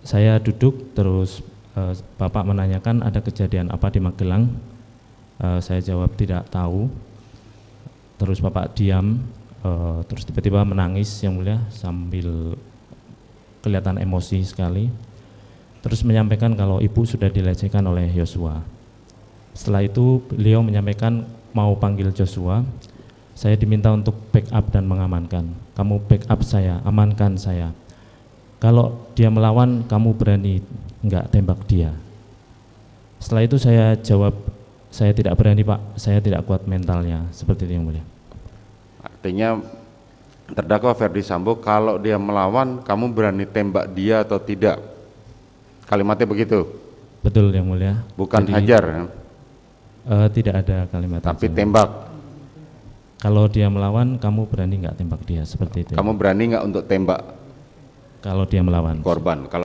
Saya duduk terus Bapak menanyakan ada kejadian apa di Magelang. Saya jawab tidak tahu. Terus Bapak diam, terus tiba-tiba menangis yang mulia sambil kelihatan emosi sekali. Terus menyampaikan kalau ibu sudah dilecehkan oleh Yosua. Setelah itu beliau menyampaikan mau panggil Joshua. Saya diminta untuk backup dan mengamankan. Kamu backup saya, amankan saya. Kalau dia melawan, kamu berani enggak tembak dia? Setelah itu saya jawab, saya tidak berani Pak, saya tidak kuat mentalnya, seperti itu yang mulia. Artinya terdakwa Ferdi Sambo kalau dia melawan, kamu berani tembak dia atau tidak? Kalimatnya begitu? Betul yang mulia. Bukan jadi, hajar? Tidak ada kalimat. Tapi tembak? Kalau dia melawan, kamu berani enggak tembak dia, seperti itu. Kamu berani enggak untuk tembak? Kalau dia melawan. Korban. Kalau